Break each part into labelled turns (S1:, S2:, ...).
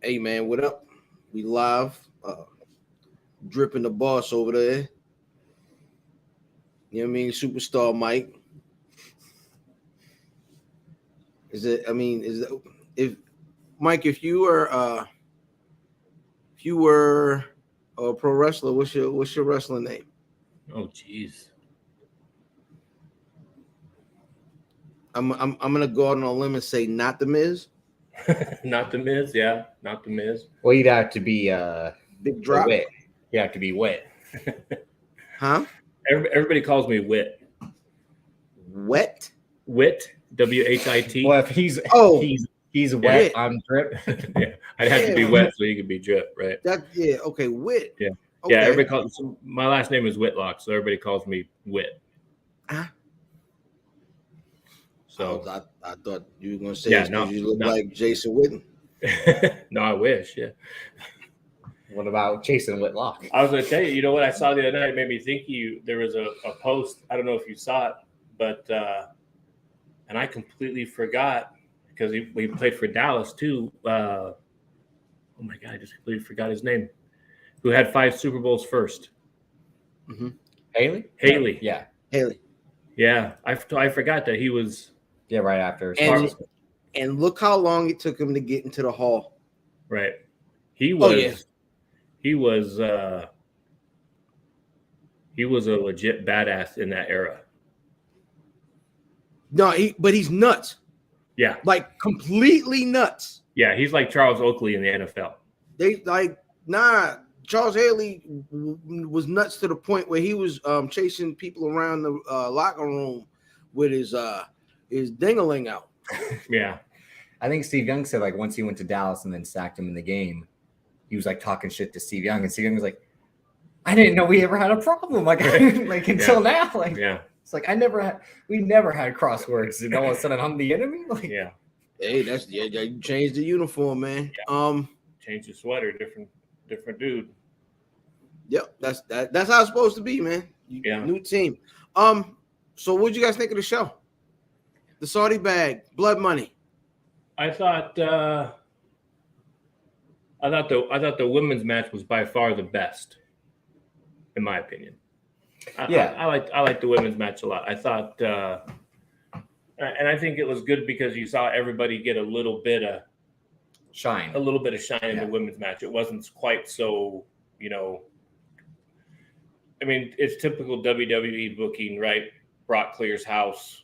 S1: Hey man, what up? We live, dripping the boss over there. You know what I mean? Superstar Mike. Is it? I mean, is it, if Mike, if you were a pro wrestler, what's your wrestling name?
S2: Oh, jeez.
S1: I'm gonna go out on a limb and say not the Miz.
S2: Not the Miz, yeah, not the Miz.
S3: Well, you'd have to be
S1: Big drop.
S3: Wit. You have to be Wit.
S1: Huh?
S2: Everybody calls me Wit.
S1: Wet?
S2: Wit, W-H-I-T.
S3: Well, if he's wet,
S1: Wit.
S3: I'm drip.
S2: Yeah, I'd have to be wet so you could be drip, right?
S1: Okay, Wit.
S2: Yeah.
S1: Okay.
S2: Yeah, everybody calls my last name is Whitlock, so everybody calls me Wit.
S1: Huh?
S2: So
S1: I thought you were gonna say you look like Jason Witten.
S2: No, I wish, yeah.
S3: What about Jason Whitlock?
S2: I was going to tell you, you know what I saw the other night? It made me think there was a post. I don't know if you saw it, but and I completely forgot because we played for Dallas too. Oh my God, I just completely forgot his name. Who had 5 Super Bowls first?
S1: Mm-hmm.
S2: Haley.
S3: Yeah.
S1: Haley.
S2: Yeah, I forgot that he was.
S3: Yeah, right after.
S1: And look how long it took him to get into the hall.
S2: Right. He was.
S1: Oh, yeah.
S2: He was a legit badass in that era.
S1: No, but he's nuts.
S2: Yeah.
S1: Like completely nuts.
S2: Yeah, he's like Charles Oakley in the NFL.
S1: Charles Haley was nuts to the point where he was chasing people around the locker room with his ding-a-ling out.
S2: Yeah.
S3: I think Steve Young said like once he went to Dallas and then sacked him in the game, he was like talking shit to Steve Young, and Steve Young was like, "I didn't know we ever had a problem like until now." Like,
S2: yeah,
S3: it's like we never had crosswords, and all of a sudden I'm the enemy. Like,
S2: yeah.
S1: Hey, you changed the uniform, man.
S2: Yeah. Change the sweater, different dude.
S1: Yep, that's how it's supposed to be, man. New team. So what'd you guys think of the show? The Saudi bag, blood money.
S2: I thought the the women's match was by far the best, in my opinion. I like the women's match a lot. I thought, and I think it was good because you saw everybody get a little bit of shine in the women's match. It wasn't quite so, I mean, it's typical WWE booking, right? Brock clears house.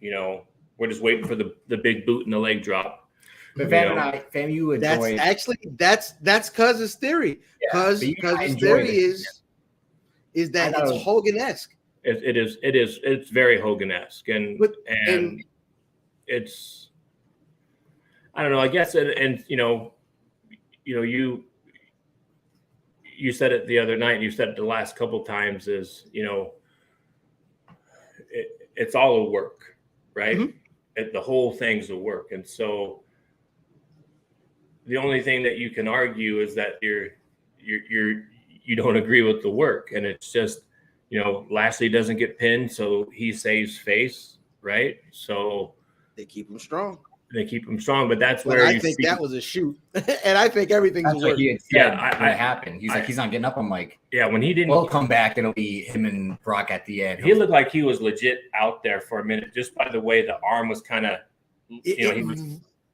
S2: We're just waiting for the big boot and the leg drop.
S3: But Fam, you enjoy.
S1: That's Cuz's theory. Cuz's theory is that it's Hogan-esque.
S2: It is. It's very Hogan-esque, and it's. I don't know. I guess, and you said it the other night. And you said it the last couple times. Is it's all a work, right? Mm-hmm. The whole thing's a work, and so. The only thing that you can argue is that you don't agree with the work, and it's just Lashley doesn't get pinned, so he saves face, right? So
S1: they keep him strong.
S2: But that's where
S1: I think that was a shoot, and I think everything's a work.
S3: I happened. He's like he's not getting up. I'm like,
S2: yeah, when he didn't,
S3: we'll come back and it'll be him and Brock at the end.
S2: He looked like he was legit out there for a minute, just by the way the arm was kind of, he was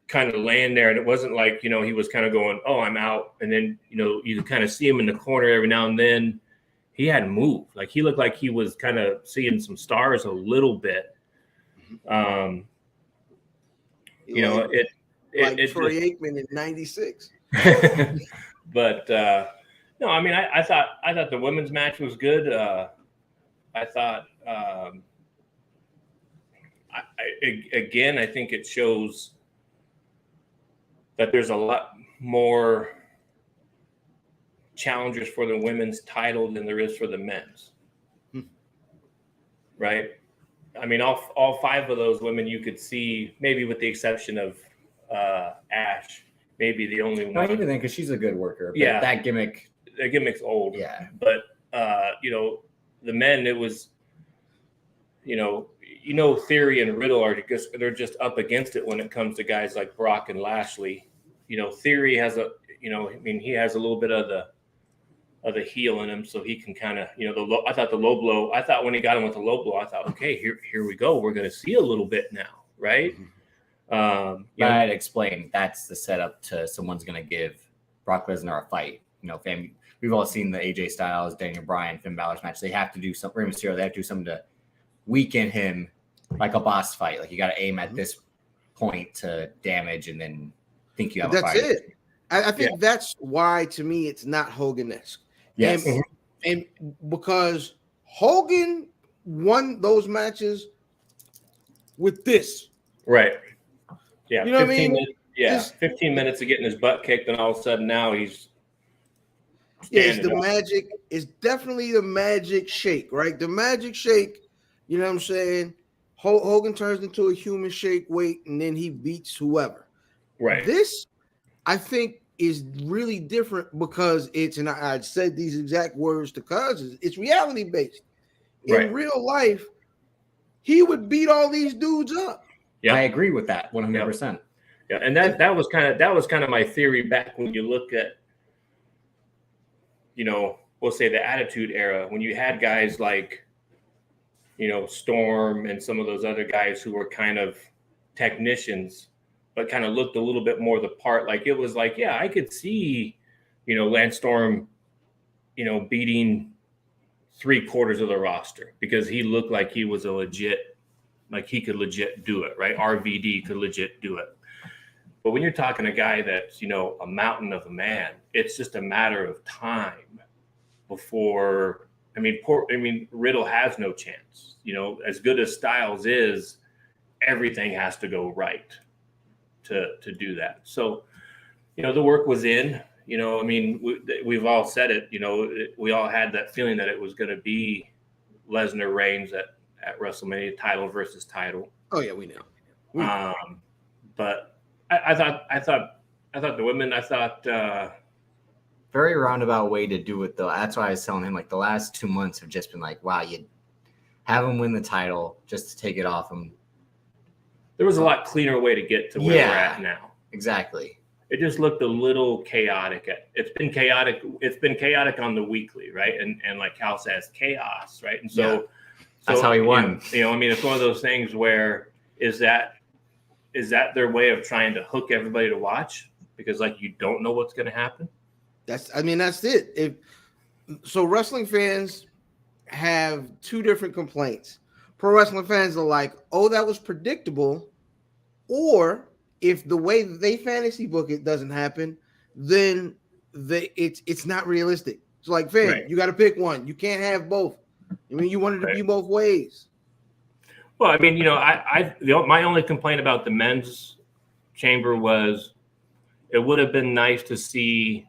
S2: kind of laying there, and it wasn't like he was kind of going, oh, I'm out, and then you kind of see him in the corner every now and then. He hadn't moved. Like he looked like he was kind of seeing some stars a little bit.
S1: Troy Aikman in '96.
S2: But no, I mean, I thought the women's match was good. I thought I think it shows that there's a lot more challengers for the women's title than there is for the men's. Right? I mean, all 5 of those women you could see, maybe with the exception of Ash, maybe the only one.
S3: I even think because she's a good worker. But
S2: yeah,
S3: that
S2: gimmick's old.
S3: Yeah,
S2: but the men, it was, Theory and Riddle they're just up against it when it comes to guys like Brock and Lashley. Theory has he has a little bit of the heel in him, so he can kind of, I thought the low blow. I thought when he got him with the low blow, I thought, okay, here we go. We're going to see a little bit now, right?
S3: I'd explain that's the setup to someone's going to give Brock Lesnar a fight. We've all seen the AJ Styles, Daniel Bryan, Finn Balor's match. They have to do something. Rey Mysterio, they have to do something to weaken him, like a boss fight. Like you got to aim at this point to damage, and then think you have a fight.
S1: That's it. I think that's why, to me, it's not Hogan-esque.
S3: Yes,
S1: and because Hogan won those matches with this,
S2: right? Yeah,
S1: you know what I mean?
S2: Minutes, 15 minutes of getting his butt kicked, and all of a sudden now he's.
S1: It's the magic. It's definitely the magic shake, right? The magic shake. You know what I'm saying? Hogan turns into a human shake weight, and then he beats whoever.
S2: Right.
S1: This, I think, is really different because it's, and I said these exact words to Cuz, it's reality based. In real life, he would beat all these dudes up.
S3: Yeah, I agree with that 100%.
S2: Yeah, and that was kind of my theory back when you look at, we'll say the Attitude Era, when you had guys like, Storm and some of those other guys who were kind of technicians, but kind of looked a little bit more the part. Like it was like, yeah, I could see, Lance Storm, beating 3/4 of the roster because he looked like he was like he could legit do it, right? RVD could legit do it. But when you're talking a guy that's, a mountain of a man, it's just a matter of time before. Riddle has no chance. As good as Styles is, everything has to go right to do that. So, the work was in. We've all said it. We all had that feeling that it was going to be Lesnar Reigns at WrestleMania, title versus title.
S1: Oh yeah, we know.
S2: But I thought the women.
S3: Very roundabout way to do it, though. That's why I was telling him, like, the last 2 months have just been like, wow, you have him win the title just to take it off him.
S2: There was a lot cleaner way to get to where we're at now.
S3: Exactly.
S2: It just looked a little chaotic. It's been chaotic. It's been chaotic on the weekly, right? And like Cal says, chaos, right? And so
S3: that's how he won.
S2: It's one of those things where is that their way of trying to hook everybody to watch because like you don't know what's going to happen.
S1: That's it. So wrestling fans have two different complaints. Pro wrestling fans are like, oh, that was predictable. Or if the way they fantasy book it doesn't happen, then it's not realistic. It's like, fam, you got to pick one. You can't have both. You want it to be both ways.
S2: Well, my only complaint about the men's chamber was it would have been nice to see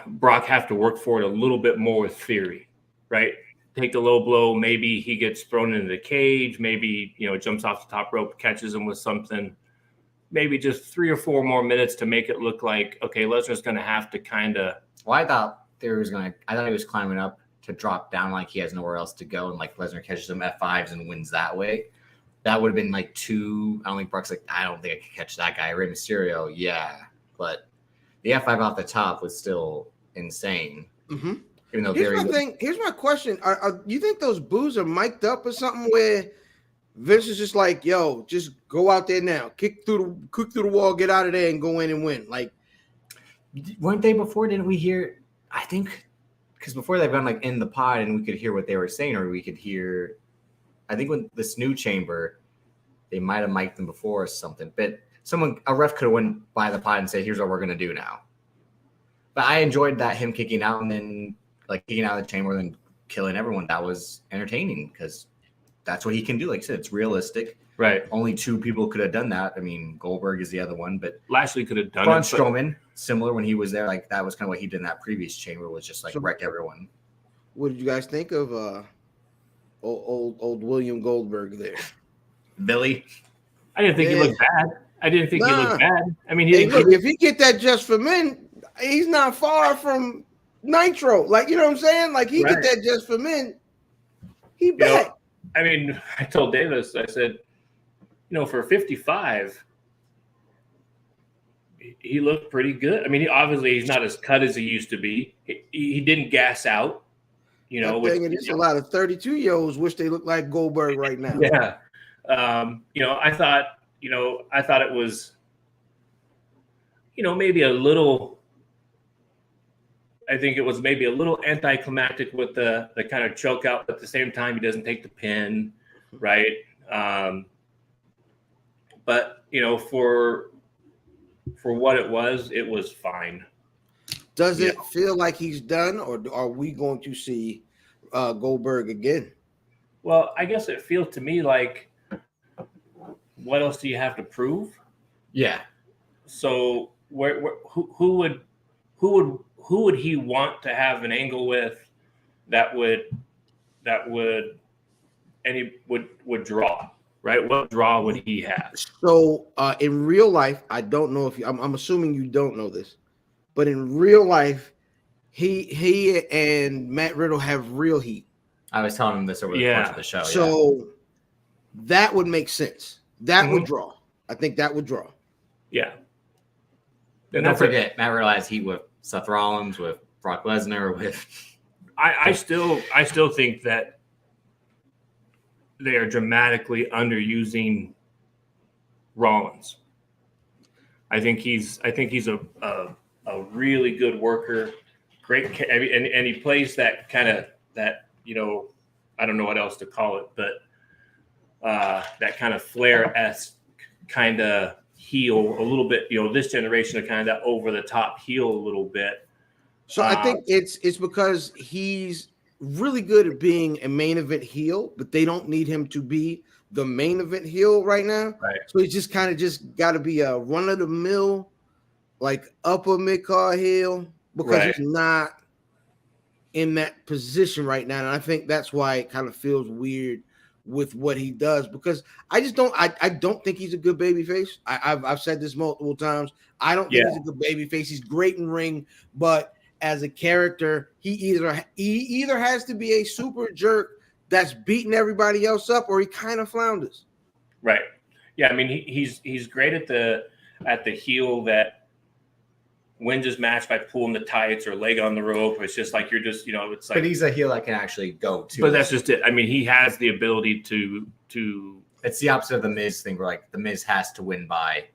S2: Brock have to work for it a little bit more with Theory, right? Take the low blow. Maybe he gets thrown into the cage. Maybe, jumps off the top rope, catches him with something. Maybe just 3 or 4 more minutes to make it look like, okay, Lesnar's going to have to kind of.
S3: Well, I thought he was climbing up to drop down like he has nowhere else to go. And like Lesnar catches him F5s and wins that way. That would have been like 2. I don't think Brock's like, I don't think I could catch that guy. Rey Mysterio, yeah. But the F5 off the top was still insane.
S1: Mm-hmm. Even though here's my question: Are you think those boos are mic'd up or something? Where Vince is just like, "Yo, just go out there now, kick through the wall, get out of there, and go in and win." Like,
S3: weren't they before? Didn't we hear? I think because before they've gone like in the pod and we could hear what they were saying, or we could hear. I think when this new chamber, they might have mic'd them before or something, but a ref could have went by the pod and said, "Here's what we're gonna do now." But I enjoyed that him kicking out and then like kicking out of the chamber and killing everyone. That was entertaining because that's what he can do. Like I said, it's realistic.
S2: Right.
S3: Only 2 people could have done that. Goldberg is the other one, but
S2: Lashley could have done
S3: Braun Strowman, similar when he was there. Like that was kind of what he did in that previous chamber was just like wreck everyone.
S1: What did you guys think of old William Goldberg there?
S3: Billy?
S2: I didn't think he looked bad. I didn't think he looked bad.
S1: If he get that just for men, he's not far from Nitro. Like, you know what I'm saying? Like, he get that just for men. He back.
S2: I told Davis, I said, for 55, he looked pretty good. I mean, he's not as cut as he used to be. He didn't gas out, you know.
S1: There's a lot of 32-year-olds wish they look like Goldberg right now.
S2: Yeah. I thought it was, maybe a little. I think it was maybe a little anticlimactic with the kind of choke out, but at the same time, he doesn't take the pin, right? But for what it was fine.
S1: Does it feel like he's done, or are we going to see Goldberg again?
S2: Well, I guess it feels to me like, what else do you have to prove?
S3: Yeah.
S2: So who would he want to have an angle with that would draw, right? What draw would he have?
S1: So in real life, I don't know if I'm assuming you don't know this, but in real life, he and Matt Riddle have real heat.
S3: I was telling him this over the course of the show.
S1: So that would make sense. That would draw. I think that would draw.
S2: Yeah.
S3: And don't forget, Matt Riddle has heat with Seth Rollins, with Brock Lesnar, with.
S2: I still think that they are dramatically underusing Rollins. I think he's a really good worker, great, and he plays that kind of that, I don't know what else to call it, but that kind of Flair-esque kind of heel a little bit, this generation of kind of that over the top heel a little bit.
S1: So I think it's because he's really good at being a main event heel, but they don't need him to be the main event heel right now.
S2: Right.
S1: So he's just got to be a run of the mill, like upper mid card heel, because he's not in that position right now. And I think that's why it kind of feels weird with what he does, because I don't think he's a good babyface. I've said this multiple times. I don't think he's a good babyface. He's great in ring, but as a character, he either has to be a super jerk that's beating everybody else up, or he kind of flounders.
S2: Right. Yeah. I mean, he's great at the heel that wins his match by pulling the tights or leg on the rope. It's just like, you're just, it's like.
S3: But he's a heel that can actually go to.
S2: But that's just it. I mean, he has the ability to.
S3: It's the opposite of the Miz thing, where like the Miz has to win by.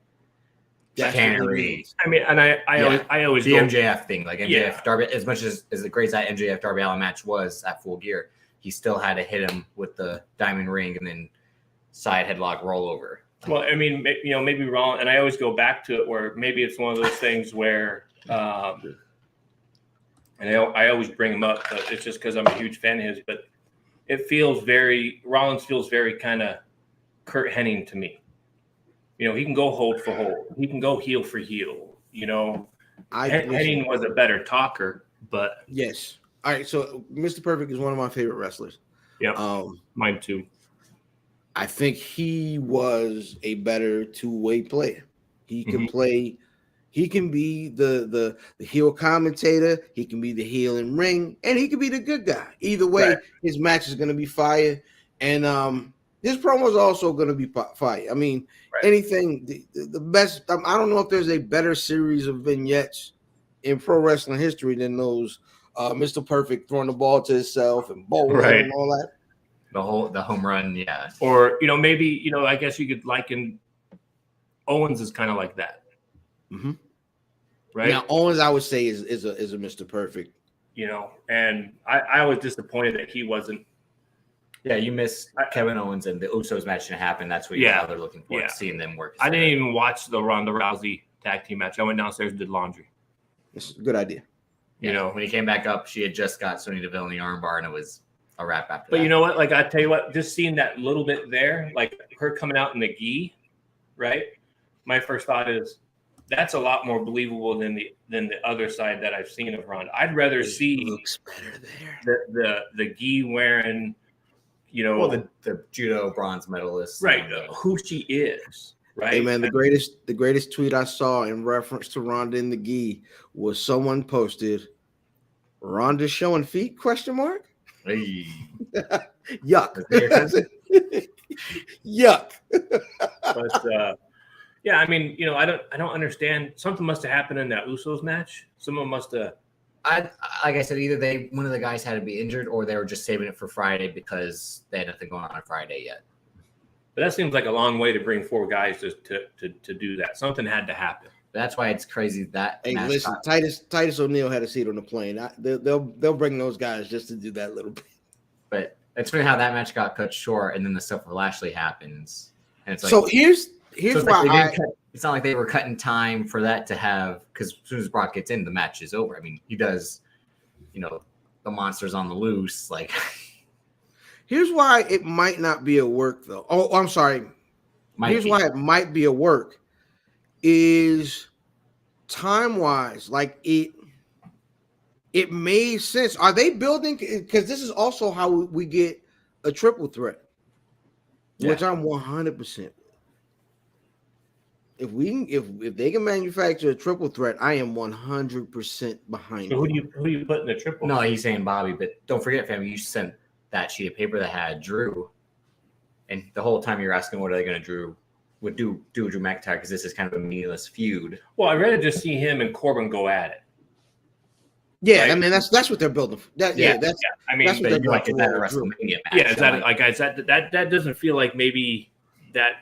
S1: Cannery.
S2: I mean, and I always
S3: the MJF thing, like MJF Darby, as much as the great that MJF Darby Allin match was at Full Gear, he still had to hit him with the diamond ring and then side headlock rollover.
S2: Well, I mean, maybe wrong, and I always go back to it where maybe it's one of those things where, and I always bring him up, but it's just because I'm a huge fan of his. But Rollins feels very kind of Kurt Hennig to me. He can go hold for hold. He can go heel for heel. Hennig was a better talker, but
S1: yes. All right, so Mr. Perfect is one of my favorite wrestlers.
S2: Yeah, mine too.
S1: I think he was a better two-way player. He can play. He can be the heel commentator. He can be the heel in ring, and he can be the good guy. Either way, his match is going to be fire, and his promo is also going to be fire. I mean, anything the best. I don't know if there's a better series of vignettes in pro wrestling history than those. Mr. Perfect throwing the ball to himself and bowling and all that.
S3: The home run, yeah.
S2: Or maybe I guess you could liken Owens is kind of like that, right?
S1: Now Owens, I would say, is a Mr. Perfect.
S2: And I was disappointed that he wasn't.
S3: Yeah, you missed Kevin Owens and the Usos match didn't happen. That's what they're looking for, seeing them work.
S2: I didn't even watch the Ronda Rousey tag team match. I went downstairs and did laundry.
S1: It's a good idea.
S3: When he came back up, she had just got Sonya Deville in the armbar, and it was a wrap after that.
S2: But you know what? Like, I tell you what, just seeing that little bit there, like her coming out in the gi, right? My first thought is that's a lot more believable than the other side that I've seen of Ronda. I'd rather see
S1: looks better there.
S2: The gi wearing,
S3: the judo bronze medalist,
S2: right? Who she is. Right.
S1: Hey man, the greatest tweet I saw in reference to Ronda in the gi was someone posted Ronda showing feet ?
S3: Hey.
S1: Yuck. Yuck.
S2: But Yeah, I mean, I don't understand. Something must have happened in that Usos match. Someone must have.
S3: Like I said, either one of the guys had to be injured, or they were just saving it for Friday because they had nothing going on Friday yet.
S2: But that seems like a long way to bring 4 guys to do that. Something had to happen.
S3: That's why it's crazy that.
S1: Hey, listen, Titus O'Neil had a seat on the plane. They'll bring those guys just to do that little bit.
S3: But it's funny how that match got cut short, and then the stuff with Lashley happens, and it's like
S1: so. Here's why
S3: it's not like they were cutting time for that to have, because as soon as Brock gets in, the match is over. I mean, he does, the monsters on the loose. Like,
S1: here's why it might not be a work though. Oh, I'm sorry. Here's why it might be a work. Is time wise, like it made sense. Are they building? Because this is also how we get a triple threat, which I'm 100%. If they can manufacture a triple threat, I am 100% behind.
S2: So who do you put in the triple?
S3: No, he's saying Bobby, but don't forget, family, you sent that sheet of paper that had Drew, and the whole time you're asking what are they going to do Drew McIntyre, because this is kind of a meaningless feud.
S2: Well, I'd rather just see him and Corbin go at it.
S1: Yeah,
S2: right?
S1: I mean that's what they're building. I mean,
S3: that's what they're like in that WrestleMania match.
S2: Yeah, that doesn't feel like maybe that,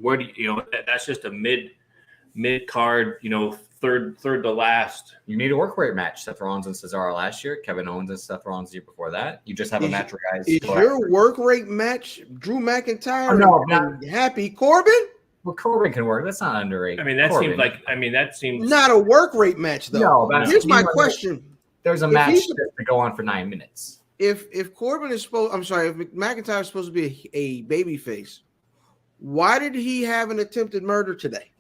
S2: where do that's just a mid card, third to last.
S3: You need a work rate match. Seth Rollins and Cesaro last year, Kevin Owens and Seth Rollins the year before that. You just have a match where guys.
S1: Is your work rate match Drew McIntyre?
S3: Oh, no, not
S1: Happy Corbin.
S3: Well, Corbin can work. That's not underrated.
S2: I mean, that seems
S1: not a work rate match though.
S3: No,
S1: here's my question:
S3: there's a match to go on for 9 minutes.
S1: If Corbin is supposed, I'm sorry, if McIntyre is supposed to be a baby face, why did he have an attempted murder today?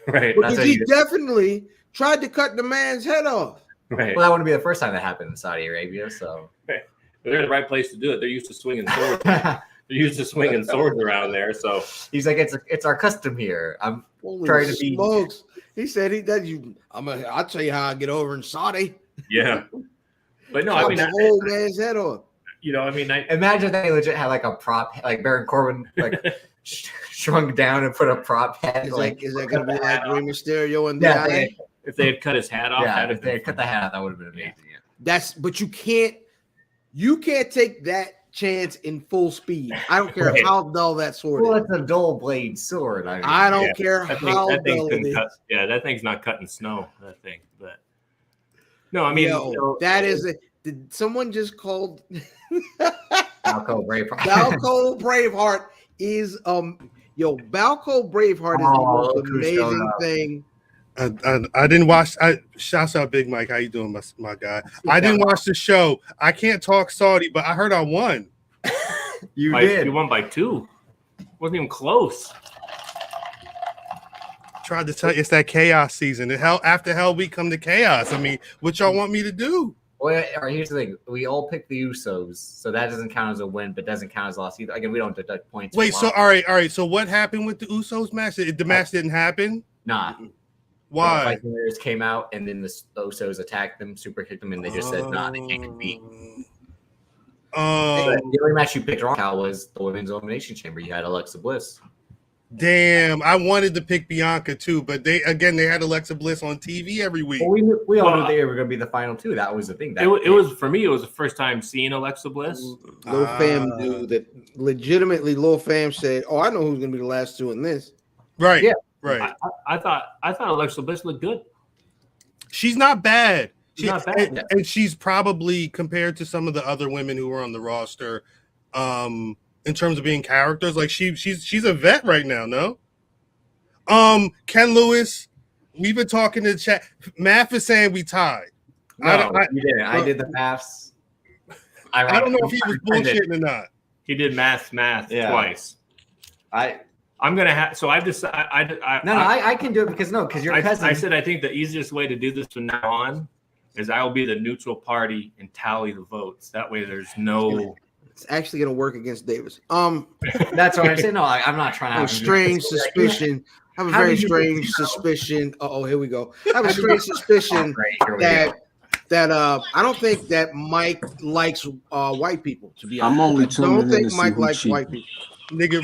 S2: Right,
S1: because he definitely tried to cut the man's head off.
S2: Right.
S3: Well, that wouldn't be the first time that happened in Saudi Arabia. So
S2: they're the right place to do it. They're used to swinging swords. They're used to swinging swords around there. So
S3: he's like, it's our custom here. I'm
S1: Holy
S3: trying to
S1: smokes. He said I'll tell you how I get over in Saudi.
S2: Yeah. But no,
S1: I mean, the whole man's head off.
S3: Imagine they legit had like a prop, like Baron Corbin, like shrunk down and put a prop head.
S1: Is that going to be like Rey Mysterio and
S2: if they had cut his hat off?
S3: Yeah, if they had cut the hat off, that would have been amazing. Yeah.
S1: But you can't take that chance in full speed. I don't care how dull that sword is.
S3: Well, it's a dull blade sword.
S1: I don't care how dull it is.
S2: That thing's not cutting snow. That thing, but no, I mean,
S1: that is it. Did someone just called
S3: Balco Braveheart?
S1: Balco Braveheart is Balco Braveheart is the most amazing thing.
S4: I didn't watch. Shouts out Big Mike. How you doing, my guy? I didn't watch the show. I can't talk Saudi, but I heard I won.
S3: You did.
S2: You won by 2. Wasn't even close.
S4: Tried to tell you, it's that chaos season. After Hell Week come to chaos. I mean, what y'all want me to do?
S3: Well, here's the thing. We all picked the Usos, so that doesn't count as a win, but doesn't count as a loss either. Again, we don't deduct points.
S4: Wait, so all right. So what happened with the Usos match? The match didn't happen?
S3: Nah.
S4: Why?
S3: The Vikings came out, and then the Usos attacked them, super kicked them, and they just said, nah, they can't compete. The only match you picked wrong, Khal, was the Women's Elimination Chamber. You had Alexa Bliss.
S4: Damn, I wanted to pick Bianca too, but they had Alexa Bliss on TV every week.
S3: Well, we all knew they were going to be the final 2. That was the thing.
S2: It was for me. It was the first time seeing Alexa Bliss.
S1: Lil Fam knew that legitimately. Lil Fam said, "Oh, I know who's going to be the last 2 in this."
S4: Right.
S3: Yeah.
S4: Right.
S2: I thought Alexa Bliss looked good.
S4: She's not bad.
S2: Not bad.
S4: And she's probably, compared to some of the other women who were on the roster, in terms of being characters, like she's a vet right now. No. Ken Lewis, we've been talking to the chat. Math is saying we tied.
S3: No, you didn't. I did the maths.
S4: I don't know if he was bullshitting or not.
S2: He did math twice. I'm gonna have. So I've decided.
S3: I can do it because your cousin.
S2: I said I think the easiest way to do this from now on is I will be the neutral party and tally the votes. That way, there's no.
S1: It's actually going to work against Davis.
S3: That's what I'm saying. No, I'm not trying to have
S1: a strange suspicion. I have a very strange suspicion. Here we go. I have a strange suspicion that I don't think that Mike likes white people. To be honest,
S5: I'm only
S1: I don't think Mike likes white people.
S4: Nigga,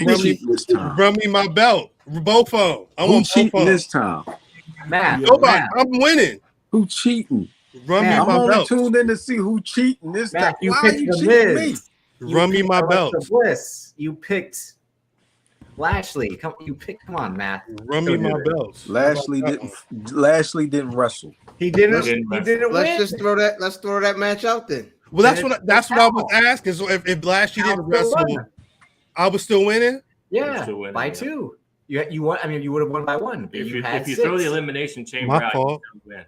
S4: run me my belt. Both of them. I
S5: Who
S4: want both
S5: cheating
S4: of them.
S5: this time?
S3: Matt,
S4: Nobody.
S3: Matt,
S4: I'm winning.
S5: Who cheating?
S4: Run
S3: Man,
S4: me
S5: I'm
S4: my
S5: only
S4: belt.
S5: tuned in to see who cheating this time.
S3: Matt, you
S5: Why are
S3: picked
S5: you
S3: the
S5: cheating me?
S3: Miz. You
S4: Run me
S3: picked
S4: my
S3: Alexa
S4: belt.
S3: Bliss. You picked Lashley. Come, on, Matt.
S4: Run me my belts.
S5: Lashley didn't wrestle.
S3: He didn't.
S2: Didn't
S3: He
S2: wrestle.
S3: didn't
S1: Let's
S3: win.
S1: just throw that. Let's throw that match out then.
S4: Well, that's what I was asking. So if Lashley didn't wrestle, I was still winning.
S3: Yeah,
S2: still winning,
S3: by
S2: yeah.
S3: 2. You won. I mean, you would have won by 1. But
S2: If
S3: you
S2: you,
S3: had
S2: if you
S3: 6.
S2: throw the elimination chamber
S4: My
S2: out,
S4: fault.
S2: you win.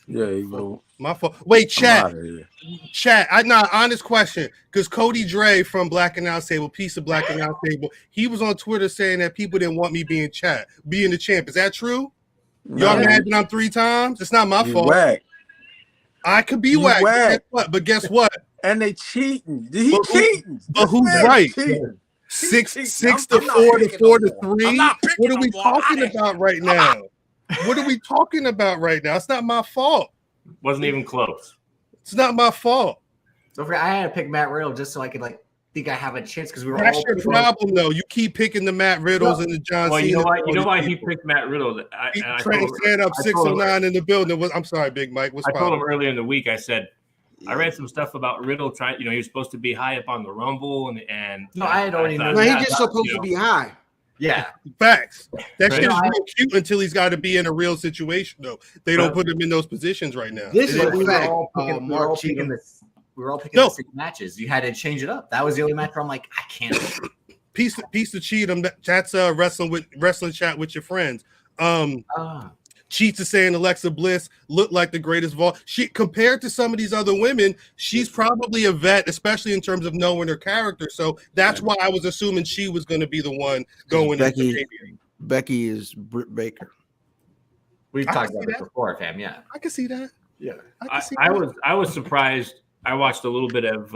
S5: Yeah, you know.
S4: My fault. Wait,
S5: I'm
S4: chat.
S5: outta here.
S4: Chat. Honest question. Because Cody Dre from Black Announce Table, piece of Black Announce Table, he was on Twitter saying that people didn't want me being the champ. Is that true? Y'all
S5: Nah,
S4: mad that I'm 3 times? It's not my
S5: you
S4: fault.
S5: whack.
S4: I could be
S5: You
S4: whack.
S5: whack.
S4: But guess what?
S5: And they cheating. He
S4: But who-
S5: cheating.
S4: but
S5: This
S4: who's
S5: man
S4: right?
S5: cheating.
S4: Six
S5: cheating.
S4: to
S5: I'm not
S4: 4 to
S5: picking
S4: 4
S5: no
S4: to
S5: more.
S4: 3.
S5: I'm not picking
S4: What are
S5: no
S4: we
S5: more.
S4: talking
S5: I'm
S4: about right now? What are we talking about right now? It's not my fault.
S2: Wasn't even close.
S4: It's not my fault.
S3: Don't forget, I had to pick Matt Riddle just so I could think I have a chance because we were
S4: That's
S3: all
S4: your problem, though. You keep picking the Matt Riddles and the John
S2: Well,
S4: Cena.
S2: you know what? You know why he picked Matt Riddle?
S4: Trent stand up 609 in the building. I'm sorry, Big Mike. What's
S2: I told him
S4: problem?
S2: earlier in the week. I said I read some stuff about Riddle trying. He was supposed to be high up on the Rumble, and
S3: No, I had already known
S1: No,
S3: that.
S1: he's just supposed to be high.
S3: Yeah,
S4: Facts. That
S2: Right.
S4: shit is real cute until he's got to be in a real situation, though. They don't put him in those positions right now.
S1: This is
S3: But
S1: a
S3: we were
S1: fact.
S3: all picking, we were
S1: Mark
S3: all picking
S1: Cheatham.
S3: the 6 matches. You had to change it up. That was the only match where I'm like, I can't.
S4: Piece to Cheatham. That's wrestling chat with your friends. Cheats is saying Alexa Bliss looked like the greatest of all. She compared to some of these other women, she's probably a vet, especially in terms of knowing her character. So that's why I was assuming she was going to be the one going
S1: Becky.
S4: into
S1: Becky is Britt Baker.
S3: We've
S4: I
S3: talked
S4: can
S3: about
S4: see
S3: this
S4: that.
S3: before, fam. Yeah.
S4: I can see that.
S3: Yeah.
S2: I was surprised. I watched a little bit of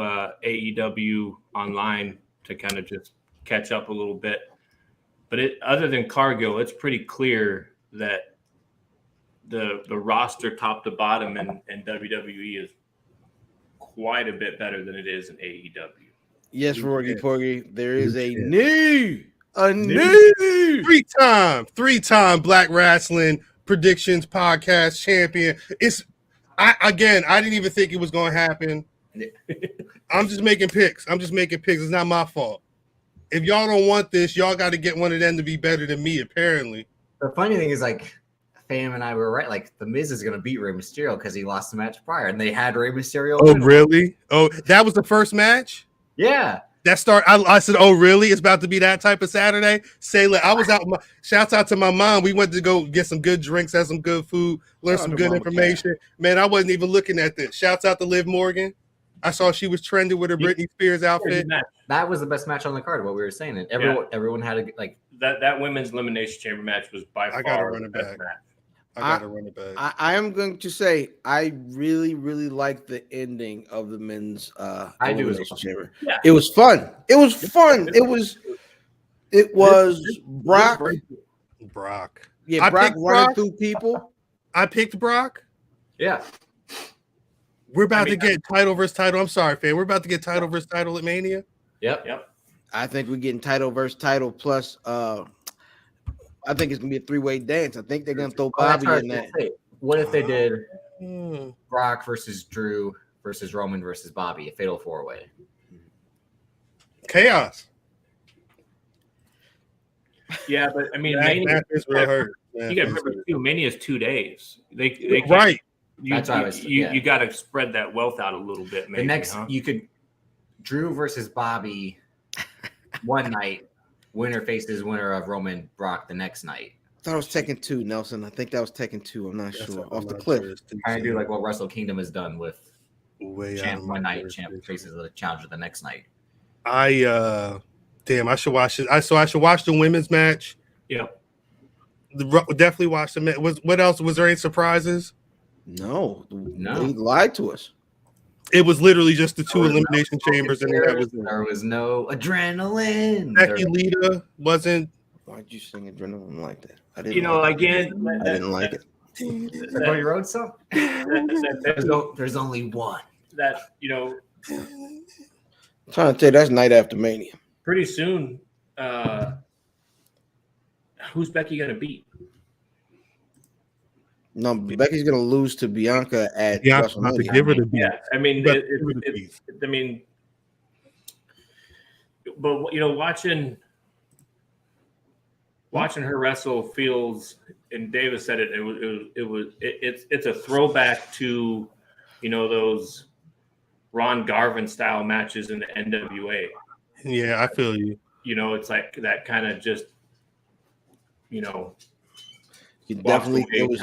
S2: AEW online to kind of just catch up a little bit, but other than Cargill, it's pretty clear that the roster top to bottom in WWE is quite a bit better than it is in AEW.
S1: Yes, Rory Porgy. There is a
S4: shit.
S1: new
S4: Three-time Black Wrestling Predictions Podcast champion. I didn't even think it was going to happen. I'm just making picks. It's not my fault. If y'all don't want this, y'all got to get one of them to be better than me, apparently.
S3: The funny thing is, Fam and I were right. The Miz is going to beat Rey Mysterio because he lost the match prior, and they had Rey Mysterio.
S4: Oh,
S3: win.
S4: really? Oh, that was the first match?
S3: Yeah.
S4: I said, oh, really? It's about to be that type of Saturday? I was out. Shouts out to my mom. We went to go get some good drinks, have some good food, learn
S1: Shout out
S4: some
S1: to
S4: good
S1: Mama
S4: information. Man, I wasn't even looking at this. Shouts out to Liv Morgan. I saw she was trending with her Britney Spears outfit.
S3: That was the best match on the card, what we were saying. And everyone had a
S2: that women's elimination chamber match was by
S4: I gotta
S2: far
S4: run
S2: the
S4: it
S2: best
S4: back.
S2: match.
S4: I gotta run it back.
S1: I am going to say I really, really like the ending of the men's
S3: I do as
S1: Elimination
S3: well.
S1: Chamber.
S2: Yeah.
S1: It was fun. It was Brock.
S4: Brock.
S1: Yeah,
S4: I
S1: Brock
S4: picked
S1: running
S4: Brock.
S1: through people.
S4: I picked Brock.
S3: Yeah.
S4: We're about to get title versus title. I'm sorry, fan. We're about to get title versus title at Mania.
S3: Yep.
S1: I think we're getting title versus title plus I think it's gonna be a 3-way dance. I think they're gonna throw
S3: That's
S1: Bobby
S3: what I was
S1: in
S3: gonna
S1: that.
S3: say. What if they did
S4: Hmm.
S3: Brock versus Drew versus Roman versus Bobby, a fatal 4-way?
S4: Chaos.
S2: Yeah, but I mean,
S4: That
S2: Mania,
S4: is real hurt.
S2: you got to remember too. Mania is 2 days. They can't-
S4: Right.
S3: That's what I was- yeah.
S2: You got to spread that wealth out a little bit. Maybe,
S3: The next,
S2: huh?
S3: you could Drew versus Bobby one night, winner faces winner of Roman Brock the next night.
S1: I thought it was Tekken 2, Nelson. I think that was Tekken 2. I'm not
S4: That's
S1: sure.
S4: what
S1: Off
S4: I'm
S1: the
S4: not
S1: cliff.
S4: sure. It's too
S3: Kind of do
S4: soon.
S3: like what Wrestle Kingdom has done with
S4: Way out
S3: champ
S4: of my
S3: one night, champ
S4: jurisdiction.
S3: faces the challenger the next night.
S4: I should watch it. I should watch the women's match.
S2: Yeah.
S4: Definitely watch the what else? Was there any surprises?
S1: No,
S3: No.
S1: they lied to us.
S4: It was literally just the two
S3: There was no
S4: elimination chambers, and that was it.
S3: There was no adrenaline.
S4: Becky Lita wasn't.
S1: Why'd you sing adrenaline like that? I didn't.
S2: You know,
S1: like it.
S2: again,
S1: I didn't like it.
S3: The Cody Rhodes song? There's only one.
S2: that you know,
S1: I'm trying to tell you that's night after Mania.
S2: pretty soon, who's Becky gonna beat?
S1: No, Becky's gonna lose to Bianca at
S4: Bianca's about to
S1: WrestleMania.
S4: give her the beat.
S2: Yeah, I mean,
S4: But give her the beat.
S2: I mean, but you know, watching her wrestle feels, and Davis said it. It's a throwback to, you know, those Ron Garvin style matches in the NWA.
S4: Yeah, I feel you.
S2: You know, it's like that kind of just, you know,
S1: You
S2: walks
S1: definitely
S2: away
S1: you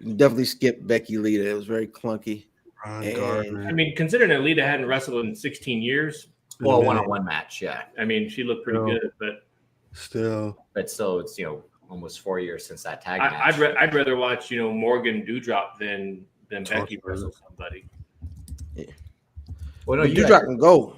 S1: can definitely skip Becky Lita. It was very clunky.
S4: Ron
S1: And-
S4: Gardner.
S2: I mean, considering Alita hadn't wrestled in 16 years,
S3: Well, one-on-one match, yeah.
S2: I mean, she looked pretty
S4: No.
S2: good. But
S4: Still,
S3: But still, it's almost 4 years since that tag match.
S2: I'd rather watch, you know, Morgan Dewdrop than
S4: Talk
S2: Becky
S4: about
S2: wrestle somebody.
S3: Well, no, you
S1: Dewdrop can go.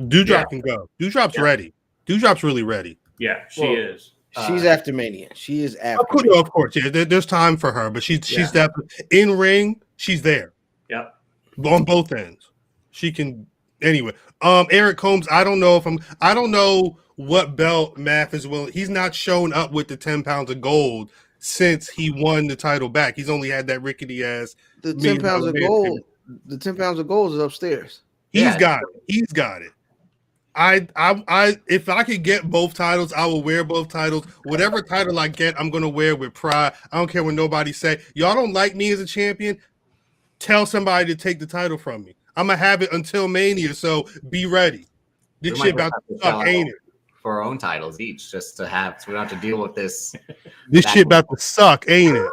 S4: Dewdrop can go. Dewdrop's ready. Dewdrop's really ready.
S2: Yeah, she
S3: Well,
S2: is.
S1: She's after Mania. She is after.
S4: Of course, yeah. There's time for her, but she's definitely in ring. She's there
S2: Yep.
S4: on both ends. She can anyway. Eric Combs. I don't know what belt Math is willing. He's not shown up with the 10 pounds of gold since he won the title back. He's only had that rickety ass.
S1: The 10 pounds of gold. The 10 pounds of gold is upstairs.
S4: He's got it. He's got it. I if I could get both titles, I will wear both titles. Whatever title I get, I'm gonna wear with pride. I don't care what nobody say. Y'all don't like me as a champion. Tell somebody to take the title from me. I'm gonna have it until Mania, so be ready. This shit about to suck, ain't it?
S3: For our own titles each, just to have, so we don't have to deal with this.
S4: This shit about to suck, ain't it?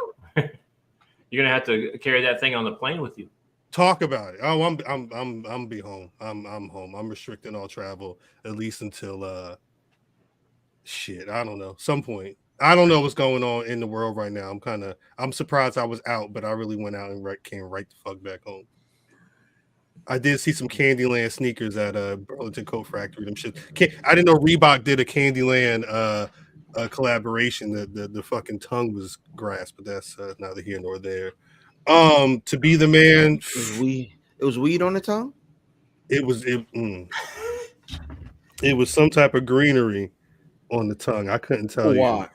S2: You're gonna have to carry that thing on the plane with you.
S4: Talk about it. Oh, I'm be home. I'm home. I'm restricting all travel at least until shit. I don't know. Some point. I don't know what's going on in the world right now. I'm surprised I was out, but I really went out and came right the fuck back home. I did see some Candyland sneakers at Burlington Coat Factory. Them shit. I didn't know Reebok did a Candyland collaboration. The fucking tongue was grass, but that's neither here nor there. To be the man.
S1: It was weed on the tongue.
S4: It was some type of greenery on the tongue. I couldn't tell you.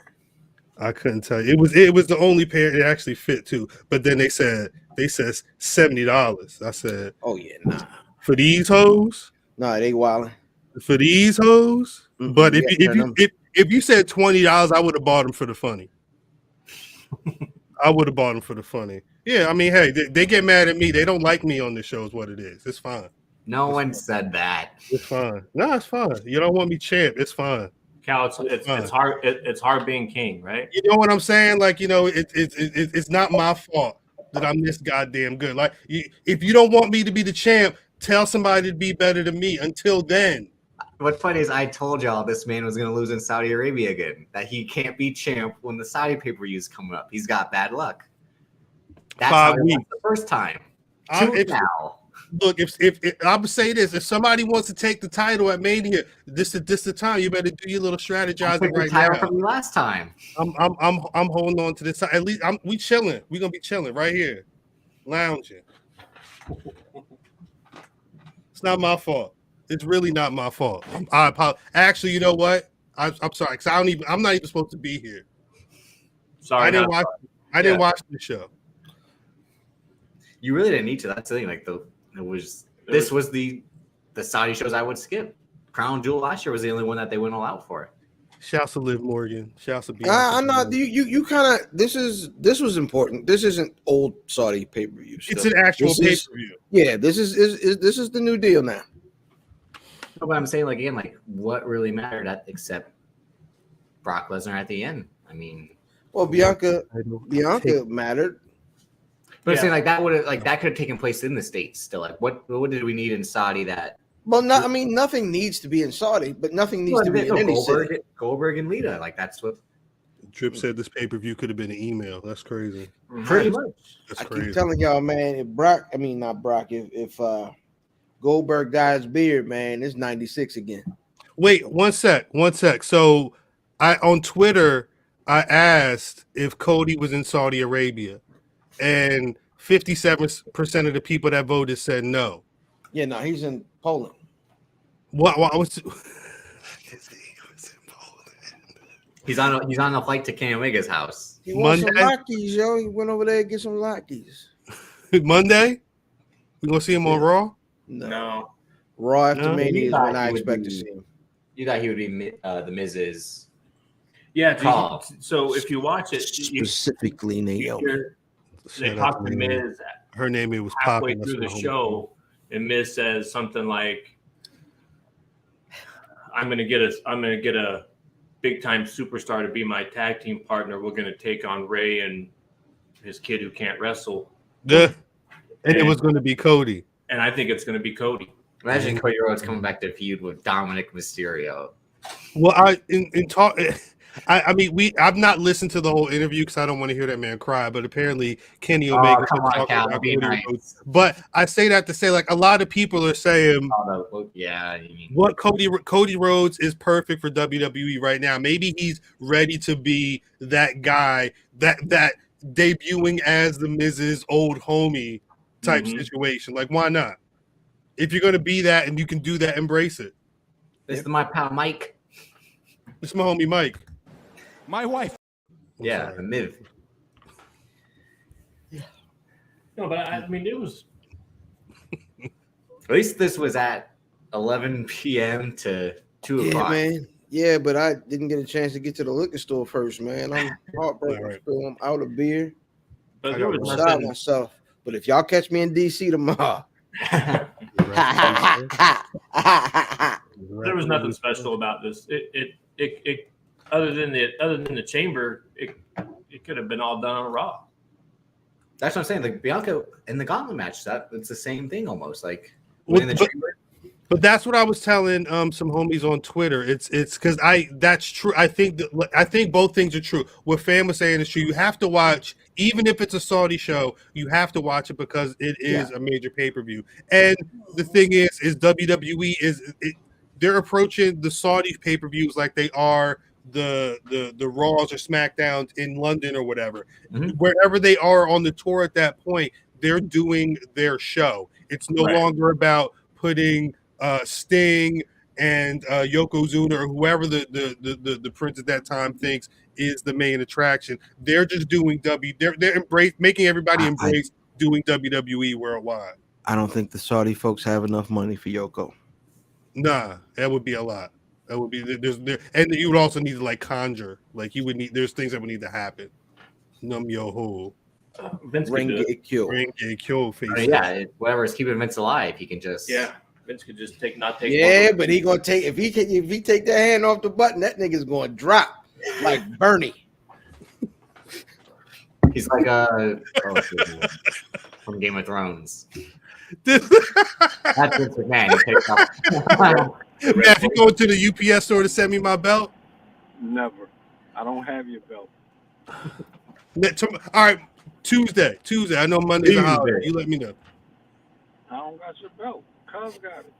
S4: I couldn't tell you. It was the only pair it actually fit too. But then they said $70. I said,
S1: oh yeah, nah.
S4: For these hoes?
S1: Nah, they wildin'.
S4: For these hoes?
S1: Mm-hmm.
S4: But if you said $20, I would have bought them for the funny. I would have bought them for the funny. Yeah, I mean, hey, they get mad at me. They don't like me on this show is what it is. It's fine.
S3: No one said that.
S4: It's fine. No, it's fine. You don't want me champ. It's fine.
S2: Cal, it's hard. It's hard being king, right?
S4: You know what I'm saying? Like, it's not my fault that I'm this goddamn good. Like, if you don't want me to be the champ, tell somebody to be better than me. Until then.
S3: What's funny is I told y'all this man was going to lose in Saudi Arabia again. That he can't be champ when the Saudi pay-per-view is coming up. He's got bad luck. That's
S4: 5
S3: how it
S4: weeks.
S3: was the first time. Now.
S4: Look, if I would say this, if somebody wants to take the title at Mania, this the time. You better do your little strategizing right now.
S3: From me last time.
S4: I'm holding on to this. At least we chilling. We're gonna be chilling right here, lounging. It's not my fault. It's really not my fault. I apologize. Actually, you know what? I'm sorry because I'm not even supposed to be here.
S2: Sorry,
S4: I didn't watch the show.
S3: You really didn't need to. That's the thing. Like this was the Saudi shows I would skip. Crown Jewel last year was the only one that they went all out for.
S4: Shouts to Liv Morgan. Shouts to Bianca.
S1: I'm not. You kind of. This was important. This isn't old Saudi pay-per-view.
S4: It's an actual pay-per-view.
S1: Yeah, this is the new deal now.
S3: No, but I'm saying like again, like what really mattered except Brock Lesnar at the end. I mean,
S1: well, Bianca mattered.
S3: But I'm saying like that could have taken place in the States still. Like what did we need in Saudi that?
S1: Well, nothing needs to be in Saudi, but nothing needs to be in any city.
S3: Goldberg and Lita, like that's what.
S4: Drip said this pay-per-view could have been an email. That's crazy.
S3: Pretty much.
S4: That's
S1: I
S4: crazy.
S1: keep telling y'all, man. If Goldberg dyes beard, man, it's 96 again.
S4: Wait, one sec. So on Twitter, I asked if Cody was in Saudi Arabia, and 57% of the people that voted said no.
S1: Yeah, no, he's in Poland.
S4: What was
S3: He's on a flight to Kenny Omega's house.
S1: He wants some
S4: Monday?
S1: Lockies, yo. He went over there to get some Lockies.
S4: Monday, we gonna see him on Raw.
S2: No.
S1: Raw after
S4: No.
S1: Mania is
S3: You
S1: when
S3: thought
S1: I
S3: he would
S1: expect to
S3: be-
S1: see him.
S3: You thought he would be the Miz's.
S2: Yeah.
S3: Call.
S2: So if you watch it,
S1: Specifically, Naomi.
S2: they
S4: Shout out
S2: talk
S4: to
S2: to
S4: Naomi.
S2: Miz
S4: Her name was
S2: halfway
S4: popping.
S2: through the show, and Miz says something like, I'm gonna get a big time superstar to be my tag team partner. We're gonna take on Ray and his kid who can't wrestle.
S4: Yeah. And it was going to be Cody.
S2: And I think it's gonna be Cody.
S3: Imagine Cody Rhodes coming back to feud with Dominic Mysterio.
S4: Well, I've not listened to the whole interview because I don't want to hear that man cry. But apparently, Kenny Omega
S3: come on,
S4: talking
S3: Cal,
S4: about
S3: be
S4: Cody
S3: nice.
S4: Rhodes. But I say that to say, like, a lot of people are saying,
S3: Yeah, I mean,
S4: what Cody Rhodes is perfect for WWE right now. Maybe he's ready to be that guy that debuting as the Miz's old homie type situation. Like, why not? If you're gonna be that and you can do that, embrace it.
S3: this is my pal Mike.
S4: It's my homie Mike.
S6: My wife.
S3: Yeah, the Miz.
S2: No, but I mean, it was.
S3: At least this was at 11 p.m. to 2
S1: Yeah,
S3: o'clock.
S1: man. Yeah, but I didn't get a chance to get to the liquor store first, man. I'm heartbroken.
S4: All right.
S1: Still, I'm out of beer.
S2: But
S4: I
S2: there
S4: got
S2: was
S4: one.
S1: Beside
S2: nothing.
S1: myself. But if y'all catch me in DC tomorrow,
S2: There was nothing special about this. It other than the chamber, it could have been all done on Raw.
S3: That's what I'm saying. Like Bianca in the gauntlet match, it's the same thing almost. Like
S4: Well,
S3: winning the
S4: but-
S3: chamber.
S4: But that's what I was telling some homies on Twitter. It's because that's true. I think both things are true. What Fan was saying is true. You have to watch, even if it's a Saudi show, you have to watch it because it is a major pay-per-view. And the thing is WWE they're approaching the Saudi pay-per-views like they are the Raws or SmackDowns in London or whatever.
S3: Mhm.
S4: Wherever they are on the tour at that point, they're doing their show. It's no longer about putting Sting and Yokozuna or whoever the prince at that time thinks is the main attraction. They're just doing they're making everybody embrace doing WWE worldwide.
S1: I don't think the Saudi folks have enough money for Yoko.
S4: Nah, that would be a lot. That would be and you would also need to like conjure. Like you would need there's things that would need to happen. Num yo ho.
S2: Vince could
S1: Ring
S2: do it.
S1: get killed.
S4: Ring a kill face.
S3: Whatever is keeping Vince alive, he can just
S2: Yeah, Vince could just not take.
S1: Yeah, but he gonna take if he take that hand off the button, that nigga's gonna drop like Bernie.
S3: He's like from Game of Thrones. That's Vince McMahon. He takes off.
S4: Man, if you go to the UPS store to send me my belt,
S5: Never. I don't have your belt.
S4: all right, Tuesday. I know Monday's a holiday. You let me know.
S5: I don't got your belt. Cuz got it.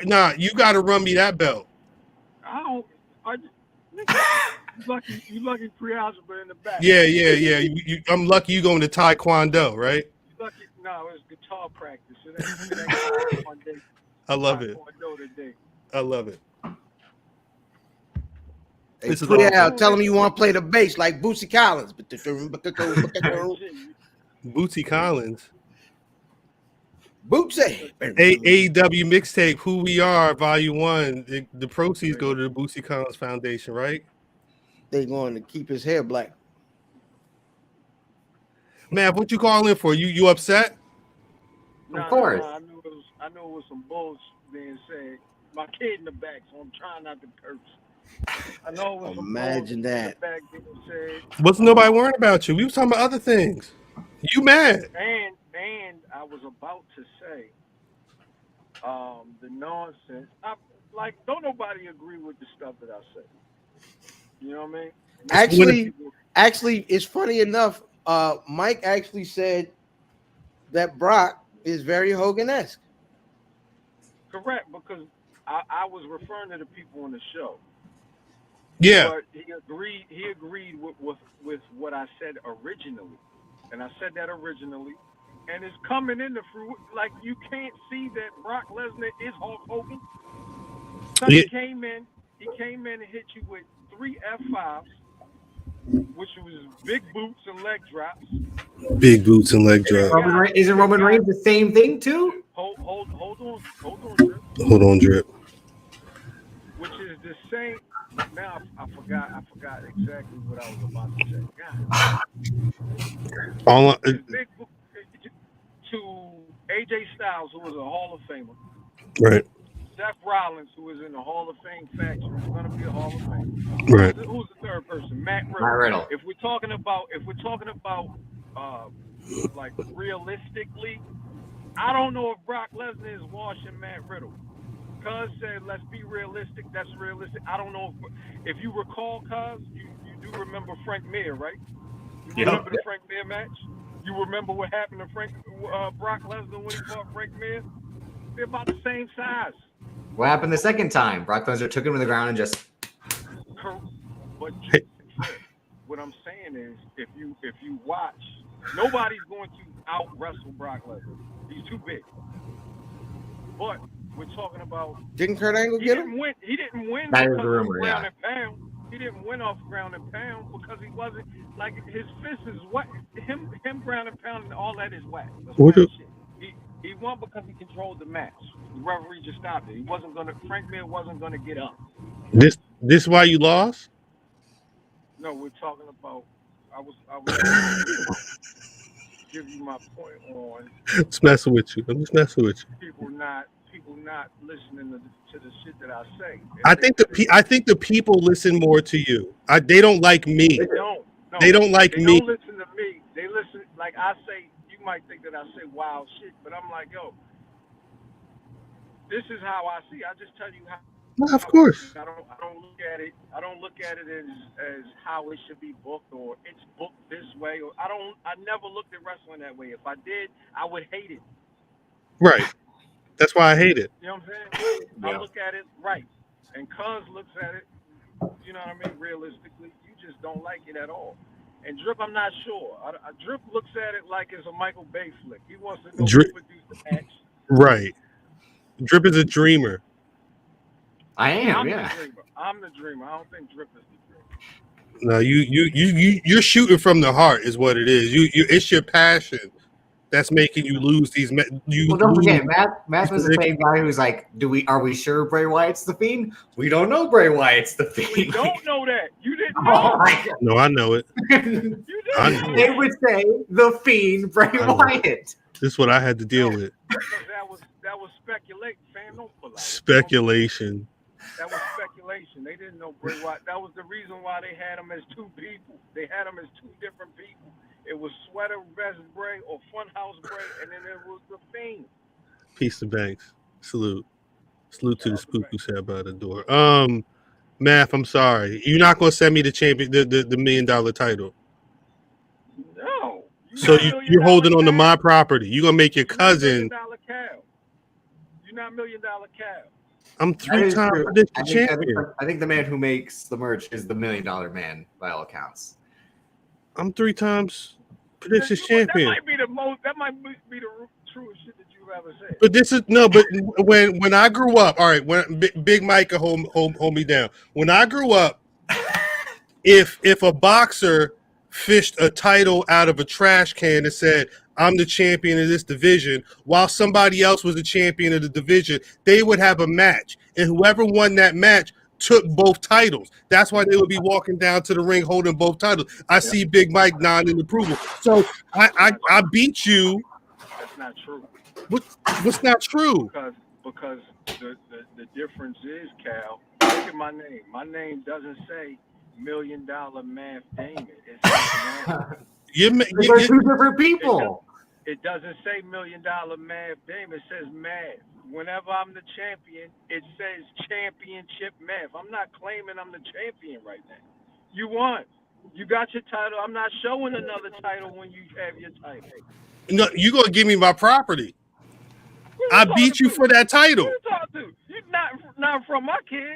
S4: Nah, you got to run me that belt.
S5: I don't. You lucky pre-algebra in the back.
S4: Yeah. I'm lucky you going to Taekwondo, right?
S5: You lucky. No, it's guitar practice. It ain't one day.
S4: I love it.
S5: Taekwondo today.
S4: I love it.
S1: Hey,
S4: This is
S1: put it
S4: awesome.
S1: out. Tell him you want to play the bass like Bootsy Collins.
S4: Bootsy Collins.
S1: Bootsy.
S4: AEW mixtape, Who We Are, Volume 1. The proceeds go to the Bootsy Collins Foundation, right?
S1: They going to keep his hair black.
S4: Man, what you calling for? You upset?
S3: Of course.
S5: I knew it was some bullshit being said. My kid in the back, so I'm trying not to curse. I know it was some
S1: Imagine
S5: bullshit
S1: that.
S5: in the back being said.
S4: Wasn't nobody worrying about you. We was talking about other things. You mad?
S5: And I was about to say the nonsense. Don't nobody agree with the stuff that I say. You know what I mean?
S1: Actually, it's funny enough. Mike actually said that Brock is very Hogan-esque.
S5: Correct, because I was referring to the people on the show.
S4: Yeah.
S5: But he agreed with what I said originally. And I said that originally. And it's coming in the fruit. Like, you can't see that Brock Lesnar is Hulk Hogan. So he came in and hit you with 3 F5s, which was big boots and leg drops.
S4: Big boots and leg drop.
S3: Isn't Roman Reigns the same thing too?
S5: Hold on, Drip.
S4: Hold on, Drip.
S5: Which is the same. Now I forgot exactly what I was about to say. God. Big boot to AJ Styles, who was a Hall of Famer.
S4: Right.
S5: Seth Rollins, who is in the Hall of Fame faction, is going to be a Hall of Fame.
S4: Right.
S5: Who's the third person? Matt Riddle.
S3: Matt Riddle.
S5: If we're talking about like realistically, I don't know if Brock Lesnar is washing Matt Riddle. Cuz said, let's be realistic. That's realistic. I don't know if you recall, Cuz, you do remember Frank Mir, right? You remember the Frank Mir match? You remember what happened to Brock Lesnar when he fought Frank Mir? They're about the same size.
S3: What happened the second time? Brock Lesnar took him to the ground and just.
S5: But what I'm saying is, if you watch, nobody's going to out wrestle Brock Lesnar. He's too big. But we're talking about.
S1: Didn't Kurt Angle get him?
S5: He didn't win
S3: That is
S5: because
S3: the rumor,
S5: of ground and pound. He didn't win off ground and pound because he wasn't like his fist is wet. Him ground and pound and all that is whack. Shit. He won because he controlled the match. The referee just stopped it. Frank Mir wasn't gonna get up.
S4: This why you lost?
S5: No, we're talking about. I was give you my point on.
S4: Just messing with you. I'm just messing with you.
S5: People not listening to the shit that I say.
S4: I think the people listen more to you. They don't like me.
S5: They don't. No,
S4: they don't like me.
S5: They don't listen to me. They listen like I say. You might think that I say wild shit, but I'm like, yo, this is how I see. I just tell you how.
S4: Well, of course.
S5: I don't look at it. I don't look at it as how it should be booked or it's booked this way. Or I never looked at wrestling that way. If I did, I would hate it.
S4: Right. That's why I hate it.
S5: You know what I'm saying?
S3: Yeah.
S5: I look at it right, and Cuz looks at it. You know what I mean? Realistically, you just don't like it at all. And Drip, I'm not sure. Drip looks at it like it's a Michael Bay flick. He wants to know who produced the match.
S4: Right. Drip is a dreamer.
S3: I am,
S5: I'm the dreamer. I don't think Drip is the dreamer.
S4: No, you're shooting from the heart is what it is. It's your passion that's making you lose these.
S3: Well, don't forget, Matt was the same guy who's like, are we sure Bray Wyatt's the Fiend? We don't know Bray Wyatt's the Fiend.
S5: We don't know that. You didn't know.
S4: No, I know it.
S5: You didn't.
S3: They would say the Fiend, Bray Wyatt.
S4: This is what I had to deal with.
S5: That was speculation, fam. Don't pull out.
S4: Speculation.
S5: That was speculation. They didn't know Bray Wyatt. That was the reason why they had him as two people. They had him as two different people. It was Sweater Vest Bray or Funhouse Bray, and then there was the Fiend.
S4: Peace to Banks. Salute to the spook who sat by the door. Math, I'm sorry. You're not gonna send me the champion, the $1 million title.
S5: No.
S4: So you're holding on to my property. You're gonna make your cousin.
S5: You're not $1 Million Cal.
S4: I'm 3-time prediction champion.
S3: I think the man who makes the merch is the $1 Million Man by all accounts.
S4: I'm 3 times predictions champion.
S5: That might be the truest shit that you've ever said.
S4: But this is but when I grew up, all right, when Big Mike could hold me down. When I grew up, if a boxer fished a title out of a trash can and said, I'm the champion of this division, while somebody else was the champion of the division, they would have a match. And whoever won that match took both titles. That's why they would be walking down to the ring holding both titles. I see Big Mike nodding approval. So I beat you.
S5: That's not true.
S4: What's not true?
S5: Because the difference is, Cal, look at my name. My name doesn't say $1 Million Math Damon. It says Math.
S3: You're two different people.
S5: It doesn't say $1 Million Math Damon. It says Math. Whenever I'm the champion, it says championship Math. I'm not claiming I'm the champion right now. You won. You got your title. I'm not showing another title when you have your title.
S4: No, you're gonna give me my property. I beat you for that title.
S5: Who you talking to? You're not from my kid.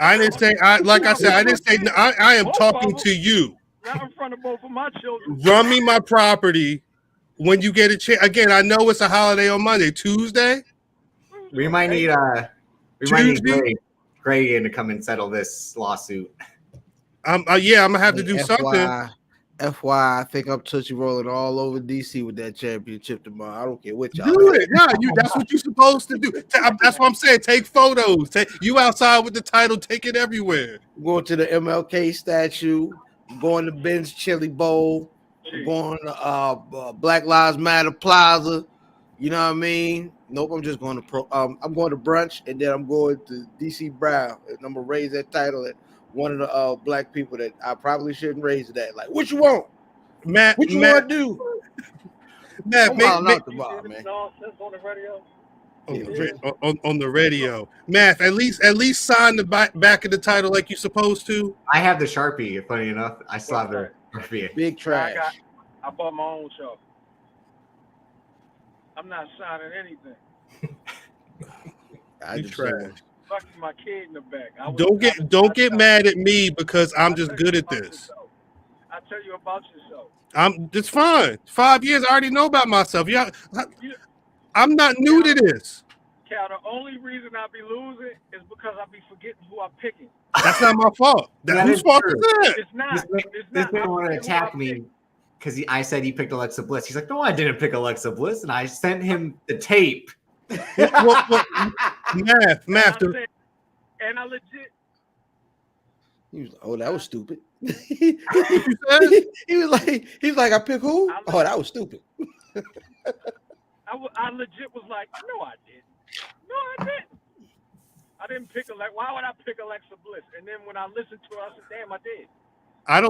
S4: I didn't say. I didn't say. I am talking to you.
S5: Not in front of both of my children.
S4: Run me my property when you get a chance. Again, I know it's a holiday on Monday. Tuesday?
S3: We might need Gray in to come and settle this lawsuit.
S4: I'm gonna have to do something.
S1: FYI, I think I'm touchy rolling all over DC with that championship tomorrow. I don't care what y'all
S4: Do
S1: say.
S4: it. No, that's what you're supposed to do. That's what I'm saying. Take photos. You outside with the title. Take it everywhere.
S1: I'm going to the MLK statue. I'm going to Ben's Chili Bowl. I'm going to Black Lives Matter Plaza. You know what I mean? Nope, I'm just going to I'm going to brunch, and then I'm going to DC Brown, and I'm gonna raise that title at one of the black people that I probably shouldn't raise it at. Like, what you want,
S4: Matt?
S1: What you want to do?
S4: Matt,
S1: I'm out out tomorrow, man.
S5: Nonsense on the radio.
S4: On the radio, Matt. At least sign the back of the title like you're supposed to.
S3: I have the Sharpie. Funny enough, I still have the Sharpie.
S1: Big trash.
S5: I bought my own Sharpie. I'm not signing anything.
S1: I just
S4: trash.
S5: Fucking my kid in the back.
S4: Don't get mad at me because I'm just good at this.
S5: I tell you about yourself.
S4: It's fine. 5 years, I already know about myself. Yeah, I'm not new to this.
S5: Cal, the only reason I be losing is because I be forgetting who I'm picking.
S4: That's not my fault. Whose fault is that?
S5: It's not.
S3: This man want to attack me because I said he picked Alexa Bliss. He's like, no, I didn't pick Alexa Bliss, and I sent him the tape.
S4: Math.
S5: And I legit.
S1: He was like, oh, that was stupid. he was like, I pick who? Oh, that was stupid.
S5: I legit was like, no, I didn't. No, I didn't. I didn't pick Alexa. Why would I pick Alexa Bliss? And then when I listened to her, I said, damn, I did.
S4: I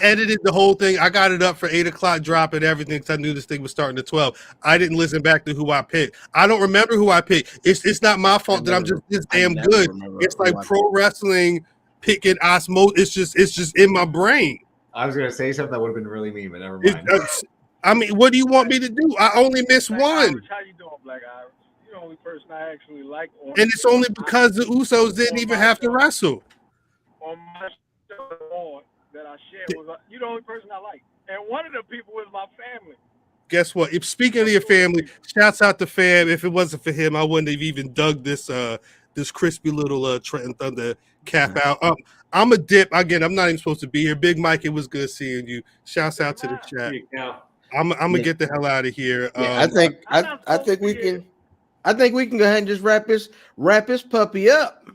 S4: edited the whole thing. I got it up for 8 o'clock drop and everything because I knew this thing was starting at 12. I didn't listen back to who I picked. I don't remember who I picked. It's not my fault that I'm just this damn good. It's like pro wrestling picking osmosis. It's just in my brain.
S3: I was gonna say something that would have been really mean, but never mind.
S4: I mean, what do you want me to do? I only missed
S5: Black
S4: one.
S5: Irish, how you doing, Black Irish? You're the only person I actually like.
S4: And it's only because the Usos didn't even have to wrestle.
S5: On my show that I shared was you're the only person I like, and one of the people was my family.
S4: Guess what? If speaking of your family, shouts out to Fam. If it wasn't for him, I wouldn't have even dug this crispy little Trenton Thunder cap out. I'm a dip again. I'm not even supposed to be here. Big Mike, it was good seeing you. Shouts out to the chat. I'm gonna get the hell out of here.
S1: I think we can go ahead and just wrap this puppy up.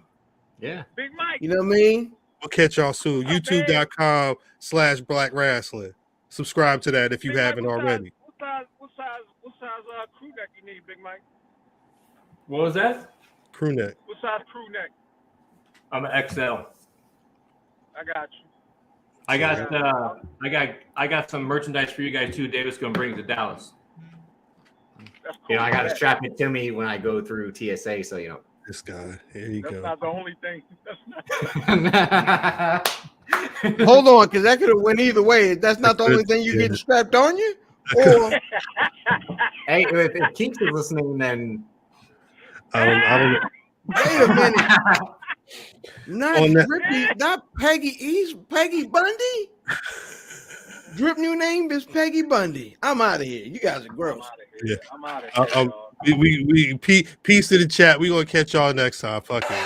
S3: Yeah,
S5: Big Mike.
S1: You know what I mean?
S4: We'll catch y'all soon. YouTube.com/Black Rasslin. Subscribe to that if you haven't already.
S5: What size crew neck you need, Big Mike?
S2: What was that?
S4: Crew neck.
S5: What size crew neck?
S2: I'm an XL.
S5: I got you.
S2: I got some merchandise for you guys too. David's gonna bring to Dallas.
S5: That's cool.
S3: You know, I gotta strap it to me when I go through TSA, so you know.
S4: This guy. Here you
S5: That's
S4: go.
S5: not the only thing. That's not.
S1: Hold on, because that could have went either way. That's not the only thing you getting strapped on you. Or
S3: Hey, if Keeks is listening, then
S4: I don't.
S1: wait a minute. Not Peggy Bundy. Drip new name is Peggy Bundy. I'm out of here. You guys are gross.
S5: I'm out of here.
S4: We peace to the chat. We gonna catch y'all next time. Fuck it.